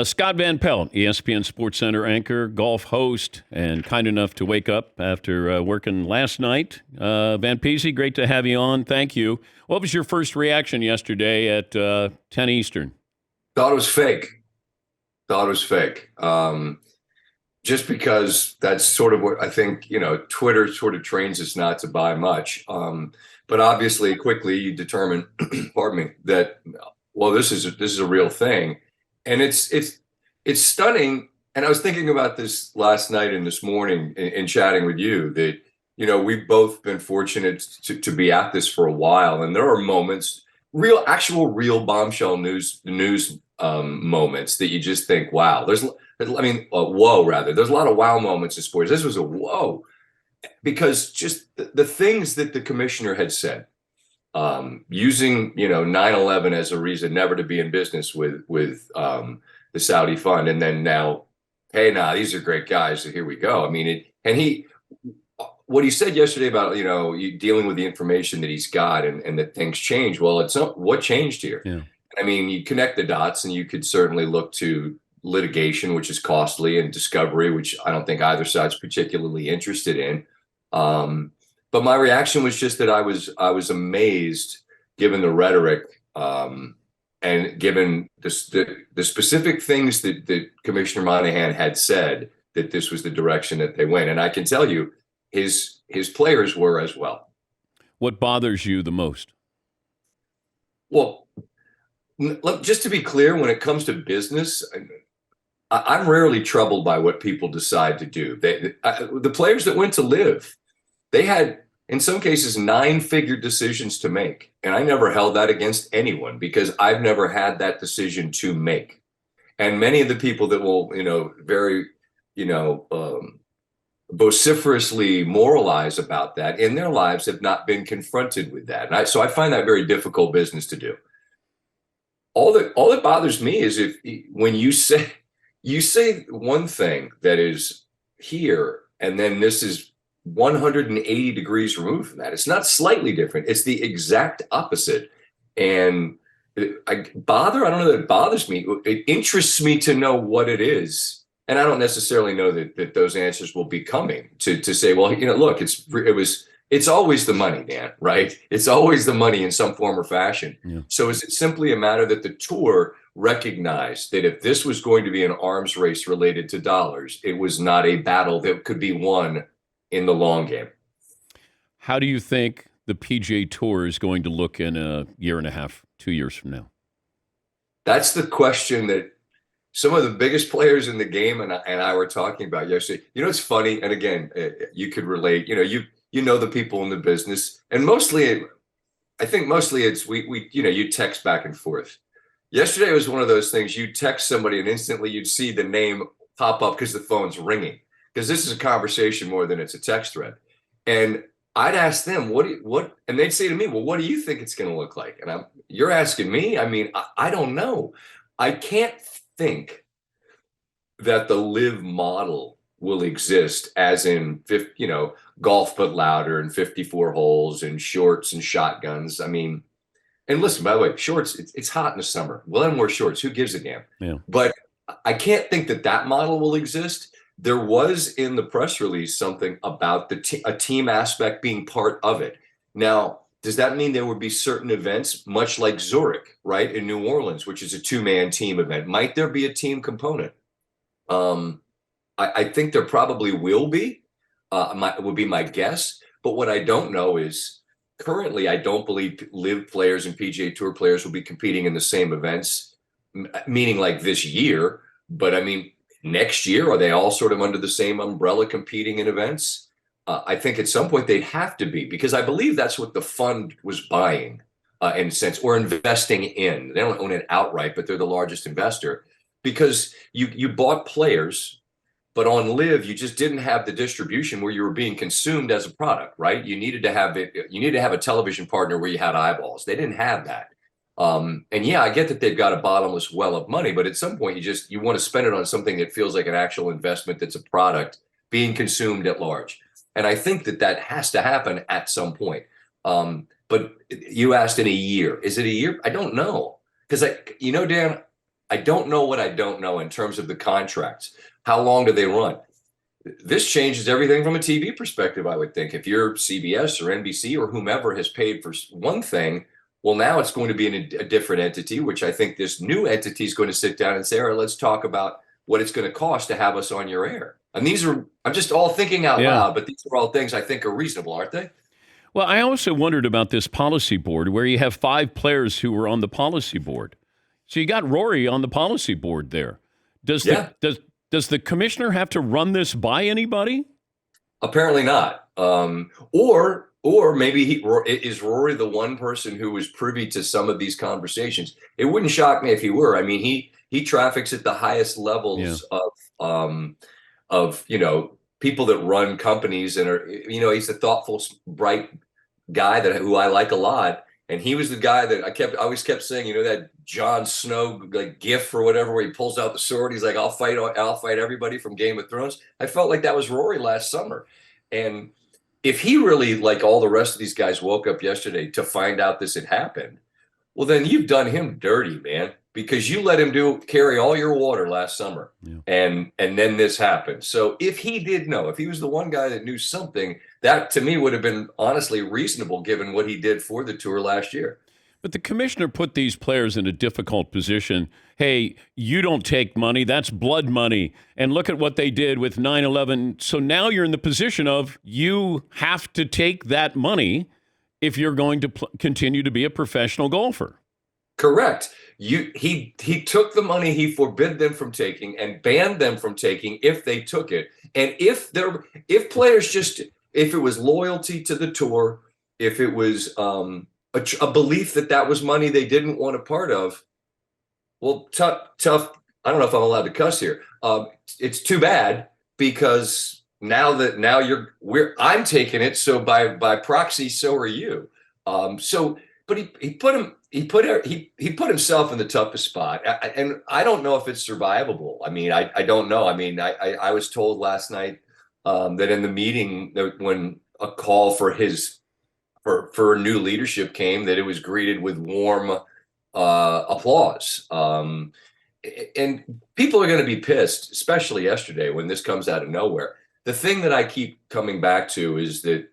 Scott Van Pelt, ESPN SportsCenter anchor, golf host, and kind enough to wake up after working last night. Van Peasy, great to have you on. Thank you. What was your first reaction yesterday at 10 Eastern? Thought it was fake. Thought it was fake. Just because that's sort of what I think, Twitter sort of trains us not to buy much. But obviously, quickly you determine, pardon me, that, well, this is a real thing. And it's stunning. And I was thinking about this last night and this morning in chatting with you that, we've both been fortunate to be at this for a while. And there are moments, real bombshell news moments that you just think, wow, whoa, rather. There's a lot of wow moments in sports. This was a whoa, because just the things that the commissioner had said, using 9/11 as a reason never to be in business with the Saudi fund, and then now, hey, these are great guys, so here we go. What he said yesterday about you dealing with the information that he's got and that things change. Well, it's not what changed here. Yeah. You connect the dots, and you could certainly look to litigation, which is costly, and discovery, which I don't think either side's particularly interested in. But my reaction was just that I was amazed, given the rhetoric, and given the specific things that Commissioner Monahan had said, that this was the direction that they went. And I can tell you, his players were as well. What bothers you the most? Well, look, just to be clear, when it comes to business, I'm rarely troubled by what people decide to do. The players that went to live, they had, in some cases, 9-figure decisions to make. And I never held that against anyone, because I've never had that decision to make. And many of the people that will, very, vociferously moralize about that in their lives have not been confronted with that. So I find that very difficult business to do. All that bothers me is when you say one thing that is here, and then this is 180 degrees removed from that. It's not slightly different. It's the exact opposite. And I don't know that it bothers me. It interests me to know what it is. And I don't necessarily know that those answers will be coming to say, well, look, it's always the money, Dan, right? It's always the money in some form or fashion. Yeah. So is it simply a matter that the tour recognized that if this was going to be an arms race related to dollars, it was not a battle that could be won in the long game? How do you think the PGA Tour is going to look in a year and a half, 2 years from now? That's the question that some of the biggest players in the game and I were talking about yesterday. It's funny, and again, you could relate. You know the people in the business, and mostly it's we you text back and forth. Yesterday was one of those things. You text somebody, and instantly you'd see the name pop up because the phone's ringing. Because this is a conversation more than it's a text thread. And I'd ask them, what, and they'd say to me, well, what do you think it's going to look like? And you're asking me? I don't know. I can't think that the live model will exist as in, golf but louder and 54 holes and shorts and shotguns. And listen, by the way, shorts, it's hot in the summer. We'll have more shorts. Who gives a damn? Yeah. But I can't think that model will exist. There was in the press release something about a team aspect being part of it. Now, does that mean there would be certain events, much like Zurich, right, in New Orleans, which is a 2-man team event? Might there be a team component? I think there probably will be, would be my guess. But what I don't know is, currently, I don't believe live players and PGA Tour players will be competing in the same events, meaning like this year. But next year, are they all sort of under the same umbrella competing in events? I think at some point they'd have to be, because I believe that's what the fund was buying in a sense, or investing in. They don't own it outright, but they're the largest investor, because you bought players, but on live, you just didn't have the distribution where you were being consumed as a product, right? You needed to have a television partner where you had eyeballs. They didn't have that. And yeah, I get that they've got a bottomless well of money, but at some point you want to spend it on something that feels like an actual investment, that's a product being consumed at large. And I think that has to happen at some point. But you asked in a year. Is it a year? I don't know. Because Dan, I don't know what I don't know in terms of the contracts. How long do they run? This changes everything from a TV perspective, I would think. If you're CBS or NBC or whomever has paid for one thing, well, now it's going to be in a different entity, which I think this new entity is going to sit down and say, all right, let's talk about what it's going to cost to have us on your air. And these are, I'm just all thinking out Yeah. loud, but these are all things I think are reasonable, aren't they? Well, I also wondered about this policy board where you have 5 players who were on the policy board. So you got Rory on the policy board there. Does Yeah. does the commissioner have to run this by anybody? Apparently not. Or maybe is Rory the one person who was privy to some of these conversations? It wouldn't shock me if he were. I mean, he traffics at the highest levels of people that run companies and are, he's a thoughtful, bright guy who I like a lot. And he was the guy that I always kept saying, that Jon Snow like gif or whatever, where he pulls out the sword. He's like, I'll fight everybody from Game of Thrones. I felt like that was Rory last summer. And if he really, like all the rest of these guys, woke up yesterday to find out this had happened, well, then you've done him dirty, man, because you let him carry all your water last summer. Yeah. And then this happened. So if he did know, if he was the one guy that knew something, that to me would have been honestly reasonable given what he did for the tour last year. But the commissioner put these players in a difficult position. Hey, you don't take money. That's blood money. And look at what they did with 9/11. So now you're in the position of you have to take that money if you're going to continue to be a professional golfer. Correct. He took the money he forbid them from taking and banned them from taking if they took it. And if players if it was loyalty to the tour, if it was a belief that was money they didn't want a part of, well, tough. I don't know if I'm allowed to cuss here. It's too bad, because now I'm taking it. So by proxy, so are you. But he put himself in the toughest spot, and I don't know if it's survivable. I mean, I don't know. I mean, I was told last night that in the meeting that when a call for new leadership came, that it was greeted with warm applause. And people are going to be pissed, especially yesterday when this comes out of nowhere. The thing that I keep coming back to is that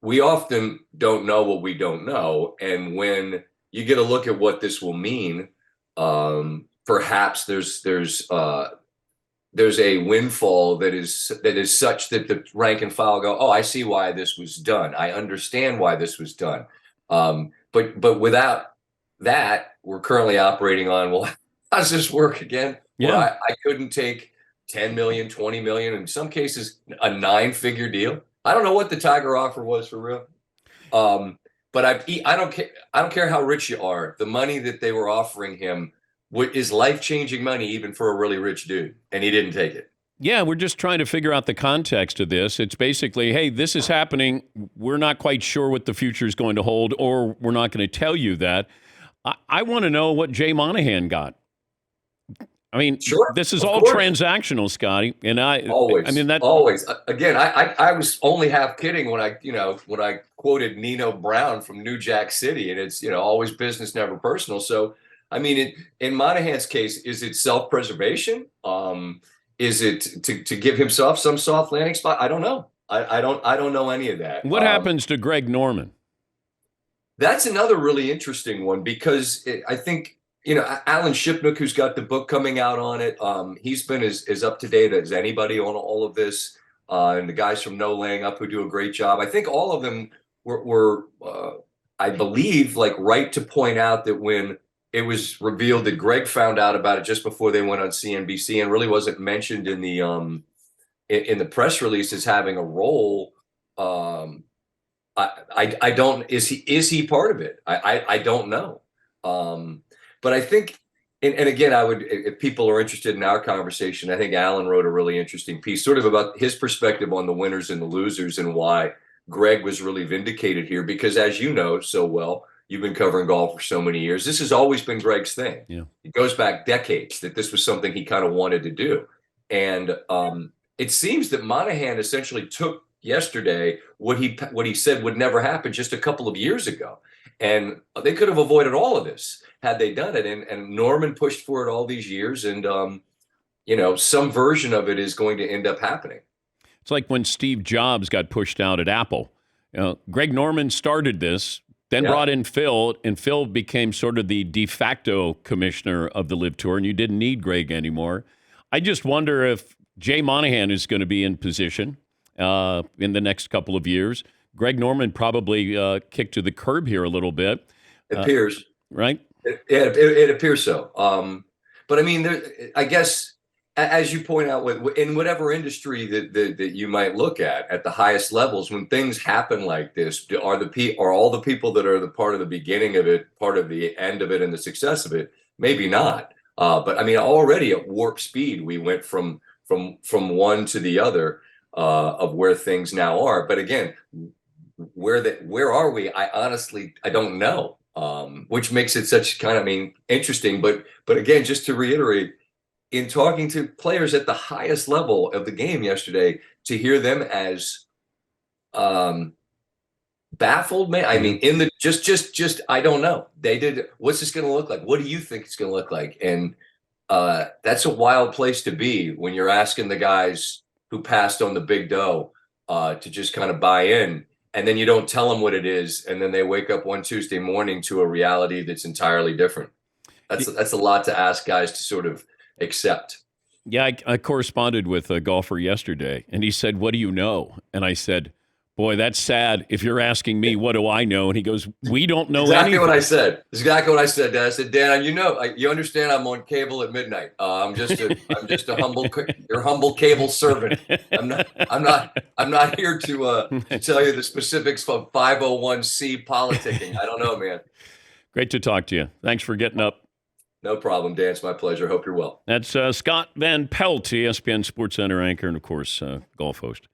we often don't know what we don't know. And when you get a look at what this will mean, perhaps there's a windfall that is such that the rank and file go, oh, I see why this was done. I understand why this was done. But without that, we're currently operating on, well, how does this work again? Yeah. Well, I couldn't take 10 million, 20 million, in some cases, a 9-figure deal. I don't know what the Tiger offer was for real. But I don't care how rich you are. The money that they were offering him is life-changing money, even for a really rich dude, and he didn't take it. Yeah, we're just trying to figure out the context of this. It's basically, hey, this is happening. We're not quite sure what the future is going to hold, or we're not going to tell you that. I want to know what Jay Monahan got. I mean, sure, this is all transactional, Scotty, and always. I mean that always. Again, I was only half kidding when I quoted Nino Brown from New Jack City, and it's always business, never personal. So I mean, in Monahan's case, is it self-preservation? Is it to give himself some soft landing spot? I don't know. I don't know any of that. What happens to Greg Norman? That's another really interesting one, because I think, Alan Shipnuck, who's got the book coming out on it, he's been as up to date as anybody on all of this. And the guys from No Laying Up, who do a great job. I think all of them were I believe, like, right to point out that when it was revealed that Greg found out about it just before they went on CNBC and really wasn't mentioned in the press release as having a role. I don't, is he part of it? I don't know. But I think, and again, if people are interested in our conversation, I think Alan wrote a really interesting piece sort of about his perspective on the winners and the losers and why Greg was really vindicated here, because as you know so well, you've been covering golf for so many years. This has always been Greg's thing. Yeah. It goes back decades that this was something he kind of wanted to do. And it seems that Monahan essentially took yesterday what he said would never happen just a couple of years ago. And they could have avoided all of this had they done it. And Norman pushed for it all these years. And, some version of it is going to end up happening. It's like when Steve Jobs got pushed out at Apple. Greg Norman started this, then brought in Phil, and Phil became sort of the de facto commissioner of the Live Tour, and you didn't need Greg anymore. I just wonder if Jay Monahan is going to be in position in the next couple of years. Greg Norman probably kicked to the curb here a little bit. It appears. Right? It appears so. But I mean, I guess, as you point out, in whatever industry that you might look at the highest levels, when things happen like this, are all the people that are the part of the beginning of it, part of the end of it, and the success of it? Maybe not. But I mean, already at warp speed, we went from one to the other of where things now are. But again, where are we? I don't know. Which makes it such interesting. But again, just to reiterate, in talking to players at the highest level of the game yesterday, to hear them as baffled, man. I mean, in the just I don't know. They did. What's this going to look like? What do you think it's going to look like? And that's a wild place to be when you're asking the guys who passed on the big dough to just kind of buy in, and then you don't tell them what it is, and then they wake up one Tuesday morning to a reality that's entirely different. That's a lot to ask guys to sort of accept. Yeah, I corresponded with a golfer yesterday, and he said, "What do you know?" And I said, "Boy, that's sad. If you're asking me, what do I know?" And he goes, "We don't know exactly anything." What I said. Exactly what I said. I said, Dan, you understand I'm on cable at midnight. I'm just a humble cable servant. I'm not here to tell you the specifics of 501c politicking. I don't know, man. Great to talk to you. Thanks for getting up. No problem, Dan. It's my pleasure. Hope you're well. That's Scott Van Pelt, ESPN SportsCenter anchor, and of course, golf host.